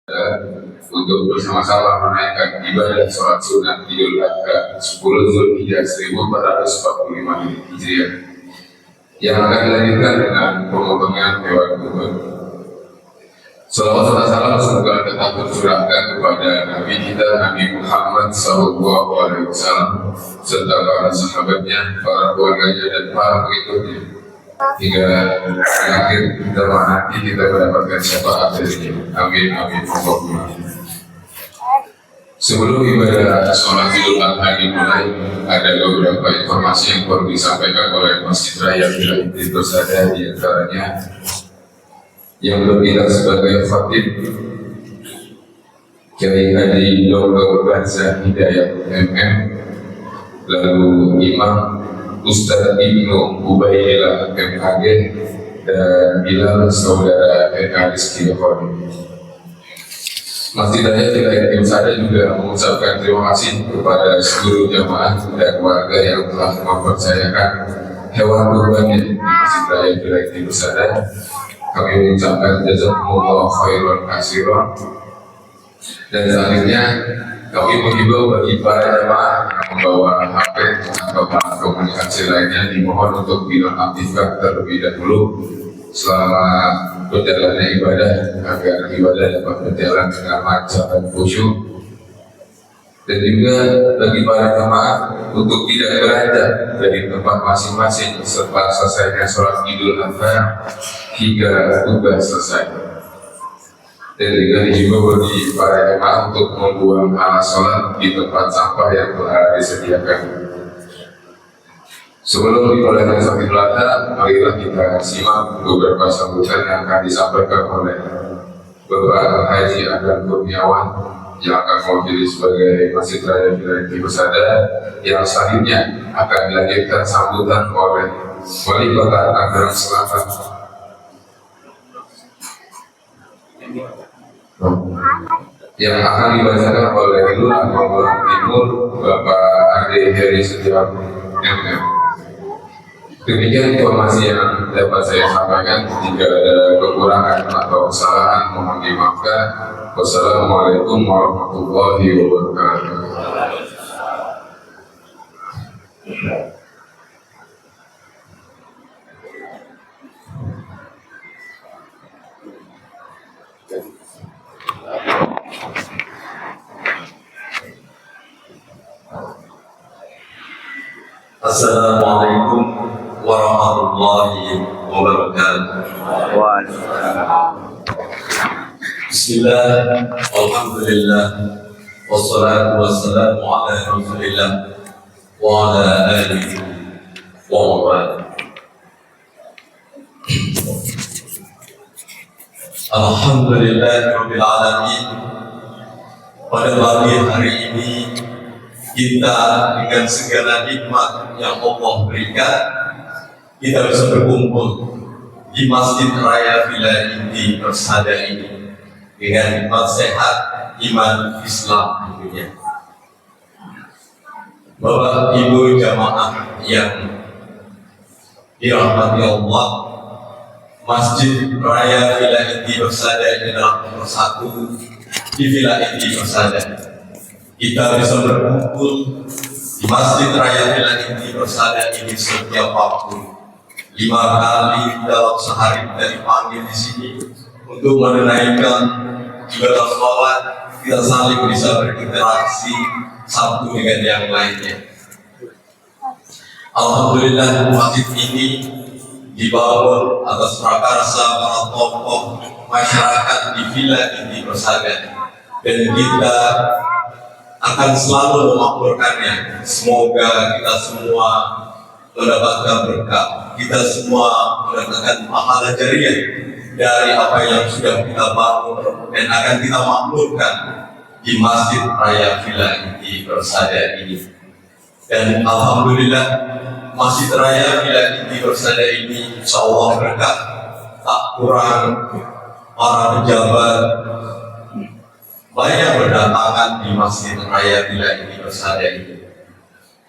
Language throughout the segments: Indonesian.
untuk bersama-sama menaikkan ibadah sholat sunat Idul Adha 10 Zulhijjah 1445 Hijriah yang akan dilanjutkan dengan pemotongan hewan kurban. Salawat serta salam semoga tetap tercurahkan kepada Nabi kita Nabi Muhammad SAW serta para sahabatnya, para keluarganya dan para pengikutnya hingga akhir zaman nanti kita mendapatkan syafaat darinya. Amin amin Allahumma. Sebelum ibadah sholat Idul Adha dimulai, ada beberapa informasi yang perlu disampaikan oleh Masjid Raya Wilayah Persada, di antaranya yang bertindak sebagai khatib Kiai Haji Dr. Banza Hidayat MM, lalu Imam Ustadz Ibnu Ubaidillah MHG, dan Bilal Saudara NA Rizky Khoni. Masjid Raya Wilayah Persada juga mengucapkan terima kasih kepada seluruh jamaah dan warga yang telah mempercayakan hewan kurbannya di Masjid Raya Wilayah Persada. Kami mengucapkan jazakumullah khairan katsiran. Dan selanjutnya kami menghimbau bagi para jamaah yang membawa HP atau alat komunikasi lainnya dimohon untuk dinonaktifkan terlebih dahulu selama berjalannya ibadah, agar ibadah dapat berjalan dengan lancar dan khusyuk. Dan juga bagi para jamaah untuk tidak beranjak dari tempat masing-masing setelah selesainya sholat Idul Adha hingga khutbah selesai. Dan juga dihimbau bagi para jamaah untuk membuang alat sholat di tempat sampah yang telah disediakan. Sebelum dimulai sholat Idul Adha, marilah kita simak beberapa sambutan yang akan disampaikan oleh Bapak Haji Adam Kurniawan yang akan mewakili sebagai Masjid Raya Wilayah Persada, yang selanjutnya akan dilanjutkan sambutan oleh Wali Kota Tangerang Selatan yang akan dibacakan oleh Lurah Tangerang Timur Bapak Ade Heri Setiawan MM. Demikian informasi yang dapat saya sampaikan. Jika ada kekurangan atau kesalahan mohon dimaafkan. Wassalamualaikum warahmatullahi wabarakatuh. Assalamualaikum warahmatullahi wabarakatuh. Bismillah, alhamdulillah, wassalatu wassalamu ala rasulillah wa ala alihi wa mawala. Alhamdulillah rabbil alamin. Pada pagi hari ini kita dengan segala nikmat yang Allah berikan, kita bisa berkumpul di Masjid Raya Wilayah Persada ini dengan nikmat sehat, iman, Islam tentunya. Bapak Ibu jamaah yang dirahmati Allah, Masjid Raya Wilayah Persada ini adalah nomor satu di Wilayah Persada. Kita bisa berkumpul di Masjid Raya Wilayah Persada ini setiap waktu. 5 kali dalam sehari kita dipanggil di sini untuk menunaikan ibadah sholat. Kita saling bisa berinteraksi satu dengan yang lainnya. Alhamdulillah, masjid ini dibangun atas prakarsa para tokoh masyarakat di Wilayah Persada, dan kita akan selalu memakmurkannya. Semoga kita semua mendapatkan berkah, kita semua mendapatkan pahala jariah dari apa yang sudah kita bangun dan akan kita makmurkan di Masjid Raya Wilayah Persada ini. Dan alhamdulillah, Masjid Raya Wilayah Persada ini insya Allah berkah, tak kurang para pejabat banyak berdatangan di Masjid Raya Wilayah Persada ini.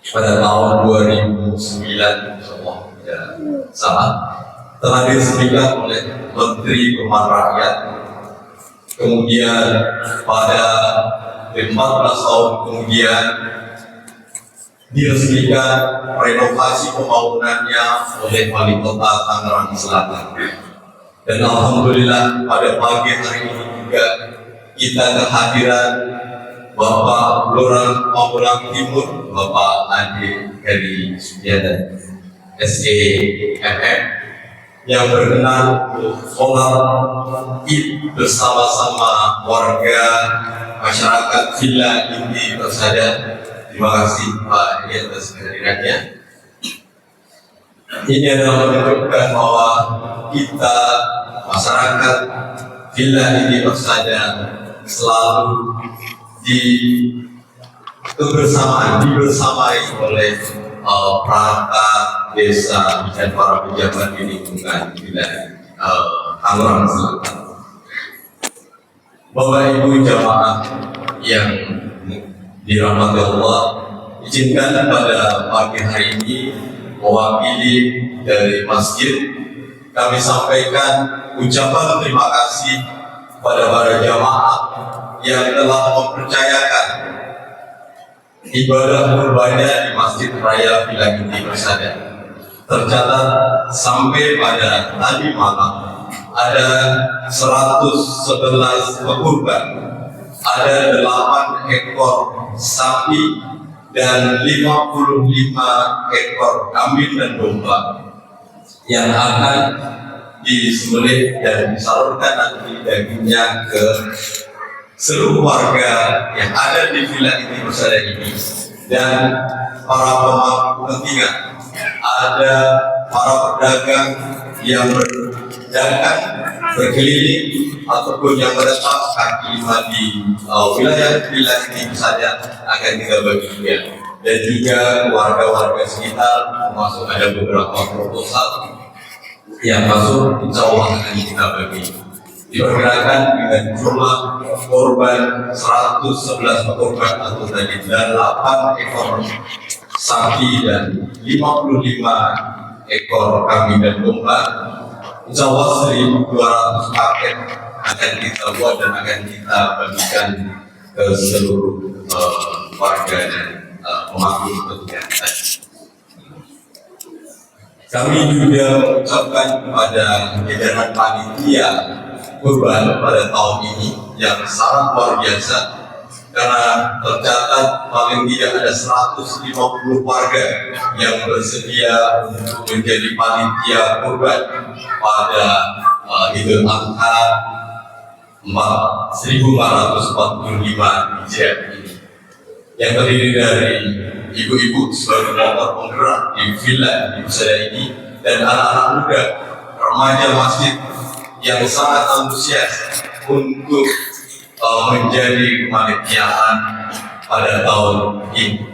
Pada tahun 2009 insyaallah ya salah telah diresmikan oleh Menteri Perumahan Rakyat Kemudian pada 14 tahun kemudian diresmikan renovasi pembangunannya oleh Wali Kota Tangerang Selatan. Dan alhamdulillah pada pagi hari ini juga kita kehadiran Bapak Lurah Pamulang Timur, Bapak Ade Heri Sudiana, SEMM, yang berkenan untuk sholat Id bersama-sama warga masyarakat Villa Inti Persada. Terima kasih Pak Edi atas kehadirannya. Ini adalah menunjukkan bahwa kita masyarakat Villa Inti Persada selalu dibersamai oleh perangkat desa dan para pejabat di lingkungan wilayah Tangerang Selatan. Bapak Ibu jamaah yang dirahmati Allah, izinkan pada pagi hari ini mewakili dari masjid kami sampaikan ucapan terima kasih pada para jamaah yang telah mempercayakan ibadah kurbannya di Masjid Raya Villa Inti Persada. Tercatat sampai pada tadi malam ada 111 pekurban, ada 8 ekor sapi dan 55 ekor kambing dan domba yang akan disembelih dan disalurkan nanti dagingnya ke seluruh warga yang ada di Villa Inti Persada ini dan para pemangku kepentingan. Ada para pedagang yang berdagang berkeliling ataupun yang menetap kaki lima di wilayah Villa Inti Persada akan kita bagikan, dan juga warga-warga sekitar, termasuk ada beberapa proposal yang masuk, insya Allah akan kita bagi. Diperkirakan dengan jumlah korban 111 korban atau tadi 8 ekor sapi dan 55 ekor kambing dan domba, insya Allah 1.200 paket akan kita buat dan akan kita bagikan ke seluruh warga dan pemangku kepentingan tadi. Kami juga mengucapkan kepada jajaran panitia kurban pada tahun ini yang sangat luar biasa, karena tercatat paling tidak ada 150 warga yang bersedia untuk menjadi panitia kurban pada Idul Adha 1445 Hijriah ini, yang terdiri dari ibu-ibu sebagai motor penggerak di Villa di Persada ini dan anak-anak muda remaja masjid yang sangat antusias untuk menjadi kepanitiaan pada tahun ini.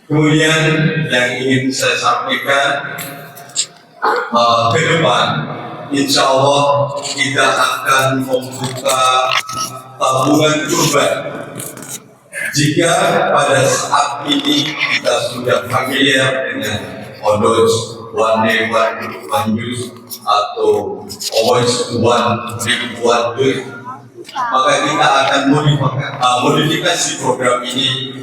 Kemudian yang ingin saya sampaikan, ke depan insya Allah kita akan membuka tabungan kurban. Jika pada saat ini kita sudah familiar dengan odoj one day one use atau always one week one day, maka kita akan modifikasi program ini.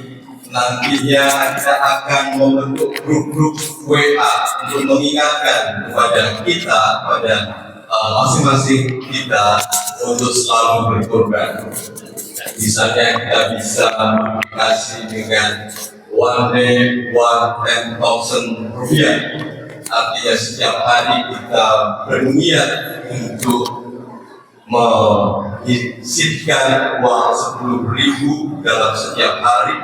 Nantinya kita akan membentuk grup-grup WA untuk mengingatkan kepada kita, pada masing-masing kita untuk selalu berkorban. Misalnya kita bisa modifikasi dengan one day one 10.000 rupiah. Artinya setiap hari kita berniat untuk menyisihkan uang 10.000 dalam setiap hari.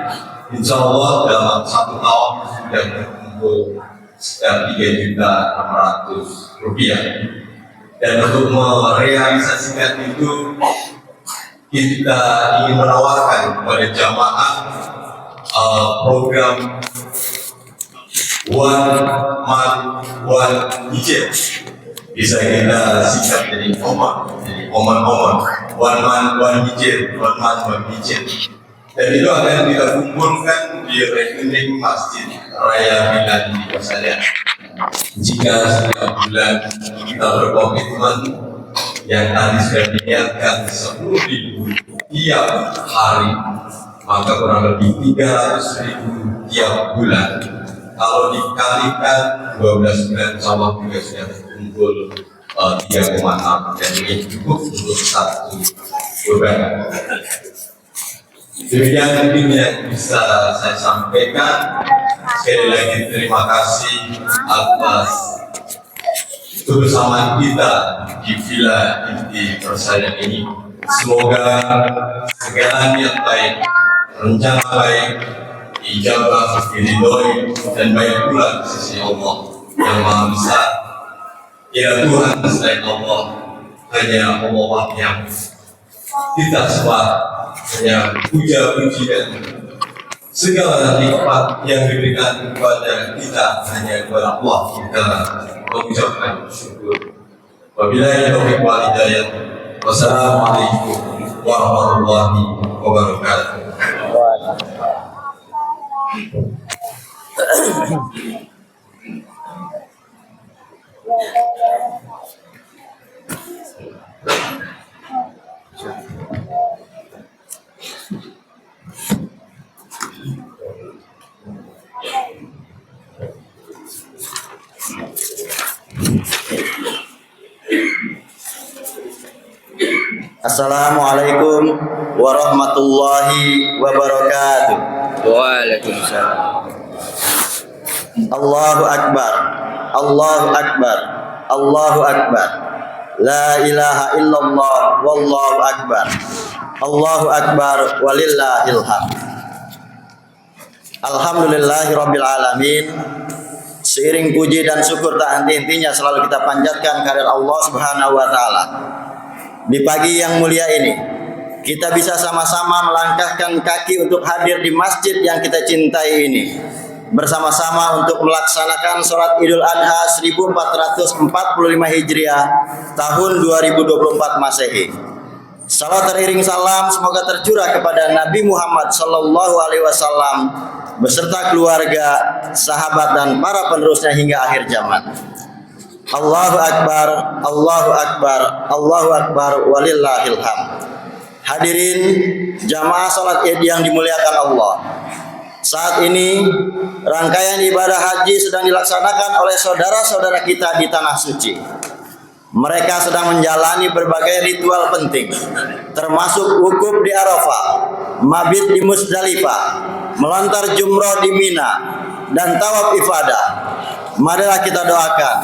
Insya Allah dalam 1 tahun sudah berkumpul sekitar 3.600.000 rupiah. Dan untuk merealisasikan itu, kita ingin menawarkan kepada jamaah program One Man One Hijab. Bisa kita singkat jadi OMAN, One Man One Hijab, One Man One Hijab. Dan itu akan kita kumpulkan di rekening Masjid Raya Villa Inti Persada. Jika setiap bulan kita berkomitmen yang tadi sudah diniatkan 10.000 tiap hari, maka kurang lebih 300.000 tiap bulan. Kalau dikalikan 12 bulan, insya juga sudah terkumpul 3,6, dan ini cukup untuk satu beban. Demikian mungkin yang bisa saya sampaikan. Sekali lagi terima kasih atas kebersamaan kita di Villa Inti Persalinan ini. Semoga segala niat baik, rencana baik, ijabah, diridhoi, dan baik pula di sisi Allah yang Maha Besar. Ya Tuhan, selain Allah hanya Allah yang kita semua hanya puja-pujian, segala nikmat yang diberikan kepada kita hanya kepada Allah kita mengucapkan syukur. Wabillahi taufiq wal hidayah. Wassalamualaikum warahmatullahi wabarakatuh. Assalamualaikum warahmatullahi wabarakatuh. Waalaikumsalam. Allahu Akbar, Allahu Akbar, Allahu Akbar. La ilaha illallah, wallahu akbar. Allahu Akbar, walillahil hamd. Alhamdulillahirabbil alamin. Seiring puji dan syukur tak henti-hentinya selalu kita panjatkan kehadirat Allah Subhanahu wa taala. Di pagi yang mulia ini, kita bisa sama-sama melangkahkan kaki untuk hadir di masjid yang kita cintai ini, bersama-sama untuk melaksanakan sholat Idul Adha 1445 Hijriah tahun 2024 Masehi. Salat teriring salam semoga tercurah kepada Nabi Muhammad SAW beserta keluarga, sahabat, dan para penerusnya hingga akhir zaman. Allahu Akbar, Allahu Akbar, Allahu Akbar, walillahil hamd. Hadirin jamaah salat Id yang dimuliakan Allah. Saat ini rangkaian ibadah haji sedang dilaksanakan oleh saudara-saudara kita di tanah suci. Mereka sedang menjalani berbagai ritual penting, termasuk wukuf di Arafah, mabit di Musdalifah, melontar jumroh di Mina, dan tawaf ifadah. Marilah kita doakan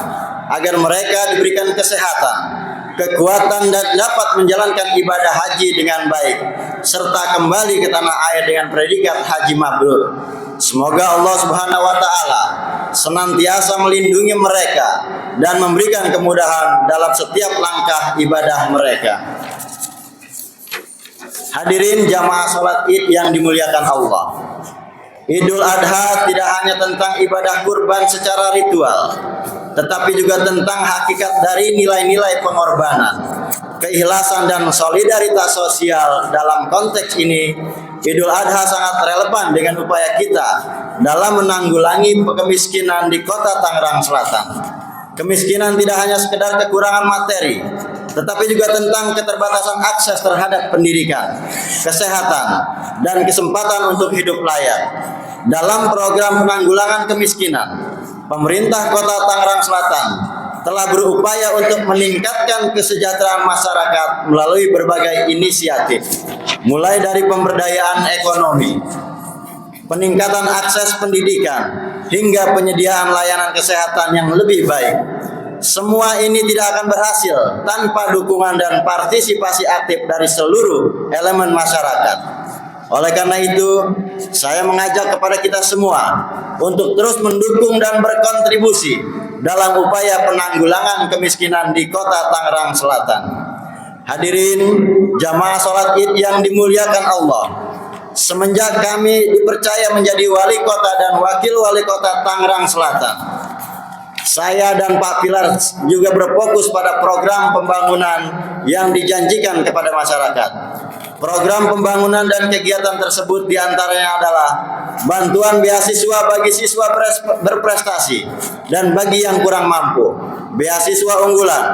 agar mereka diberikan kesehatan, kekuatan, dan dapat menjalankan ibadah haji dengan baik, serta kembali ke tanah air dengan predikat haji mabrur. Semoga Allah Subhanahu wa taala senantiasa melindungi mereka dan memberikan kemudahan dalam setiap langkah ibadah mereka. Hadirin jamaah salat Id yang dimuliakan Allah. Idul Adha tidak hanya tentang ibadah kurban secara ritual, tetapi juga tentang hakikat dari nilai-nilai pengorbanan, keikhlasan, dan solidaritas sosial. Dalam konteks ini, Idul Adha sangat relevan dengan upaya kita dalam menanggulangi kemiskinan di kota Tangerang Selatan. Kemiskinan tidak hanya sekedar kekurangan materi, tetapi juga tentang keterbatasan akses terhadap pendidikan, kesehatan, dan kesempatan untuk hidup layak. Dalam program penanggulangan kemiskinan, pemerintah Kota Tangerang Selatan telah berupaya untuk meningkatkan kesejahteraan masyarakat melalui berbagai inisiatif, mulai dari pemberdayaan ekonomi, peningkatan akses pendidikan, hingga penyediaan layanan kesehatan yang lebih baik. Semua ini tidak akan berhasil tanpa dukungan dan partisipasi aktif dari seluruh elemen masyarakat. Oleh karena itu, saya mengajak kepada kita semua untuk terus mendukung dan berkontribusi dalam upaya penanggulangan kemiskinan di Kota Tangerang Selatan. Hadirin jamaah salat Id yang dimuliakan Allah, semenjak kami dipercaya menjadi wali kota dan wakil wali kota Tangerang Selatan, saya dan Pak Pilar juga berfokus pada program pembangunan yang dijanjikan kepada masyarakat. Program pembangunan dan kegiatan tersebut diantaranya adalah bantuan beasiswa bagi siswa berprestasi dan bagi yang kurang mampu, beasiswa unggulan,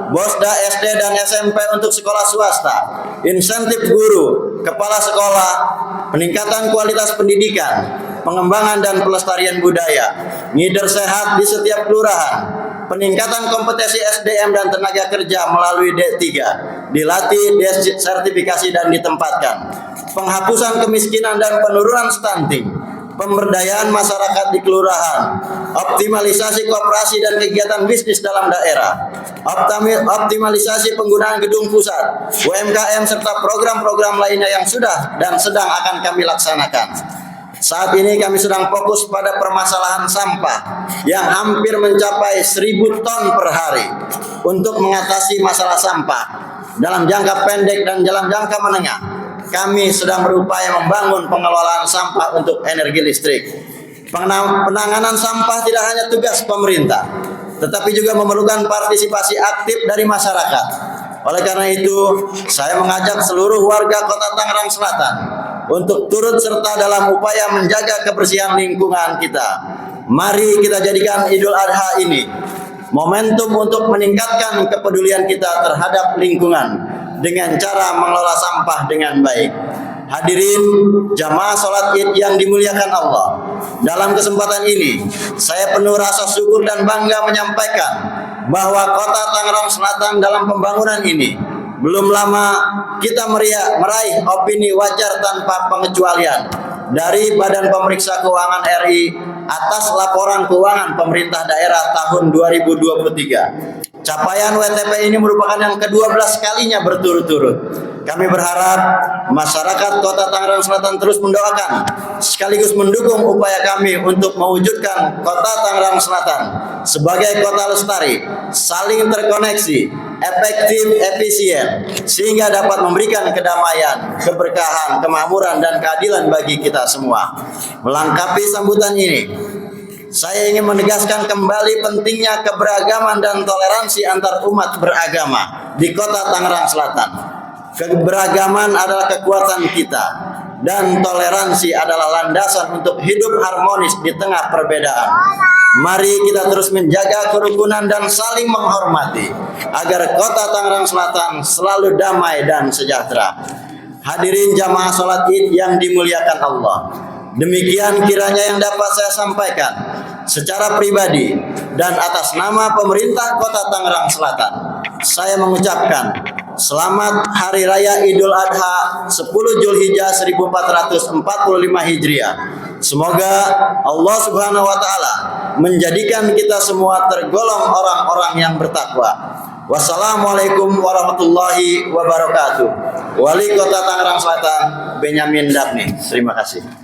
BOSDA SD dan SMP untuk sekolah swasta, insentif guru, kepala sekolah, peningkatan kualitas pendidikan, pengembangan dan pelestarian budaya, ngider sehat di setiap kelurahan, peningkatan kompetensi SDM dan tenaga kerja melalui D3, dilatih, sertifikasi dan ditempatkan, penghapusan kemiskinan dan penurunan stunting, pemberdayaan masyarakat di kelurahan, optimalisasi koperasi dan kegiatan bisnis dalam daerah, optimalisasi penggunaan gedung pusat, UMKM serta program-program lainnya yang sudah dan sedang akan kami laksanakan. Saat ini kami sedang fokus pada permasalahan sampah yang hampir mencapai 1.000 ton per hari untuk mengatasi masalah sampah dalam jangka pendek dan dalam jangka menengah. Kami sedang berupaya membangun pengelolaan sampah untuk energi listrik. Penanganan sampah tidak hanya tugas pemerintah, tetapi juga memerlukan partisipasi aktif dari masyarakat. Oleh karena itu, saya mengajak seluruh warga Kota Tangerang Selatan untuk turut serta dalam upaya menjaga kebersihan lingkungan kita. Mari kita jadikan Idul Adha ini momentum untuk meningkatkan kepedulian kita terhadap lingkungan dengan cara mengelola sampah dengan baik. Hadirin jamaah sholat Id yang dimuliakan Allah, dalam kesempatan ini saya penuh rasa syukur dan bangga menyampaikan bahwa Kota Tangerang Selatan dalam pembangunan ini belum lama kita meraih opini wajar tanpa pengecualian dari Badan Pemeriksa Keuangan RI atas laporan keuangan pemerintah daerah tahun 2023. Capaian WTP ini merupakan yang ke-12 kalinya berturut-turut. Kami berharap masyarakat Kota Tangerang Selatan terus mendoakan sekaligus mendukung upaya kami untuk mewujudkan Kota Tangerang Selatan sebagai kota lestari, saling terkoneksi, efektif, efisien, sehingga dapat memberikan kedamaian, keberkahan, kemakmuran, dan keadilan bagi kita semua. Melengkapi sambutan ini, saya ingin menegaskan kembali pentingnya keberagaman dan toleransi antar umat beragama di Kota Tangerang Selatan. Keberagaman adalah kekuatan kita dan toleransi adalah landasan untuk hidup harmonis di tengah perbedaan. Mari kita terus menjaga kerukunan dan saling menghormati agar Kota Tangerang Selatan selalu damai dan sejahtera. Hadirin jamaah sholat Id yang dimuliakan Allah, demikian kiranya yang dapat saya sampaikan secara pribadi dan atas nama pemerintah Kota Tangerang Selatan. Saya mengucapkan selamat Hari Raya Idul Adha 10 Zulhijjah 1445 Hijriah. Semoga Allah Subhanahu wa taala menjadikan kita semua tergolong orang-orang yang bertakwa. Wassalamualaikum warahmatullahi wabarakatuh. Wali Kota Tangerang Selatan, Benyamin Dapni. Terima kasih.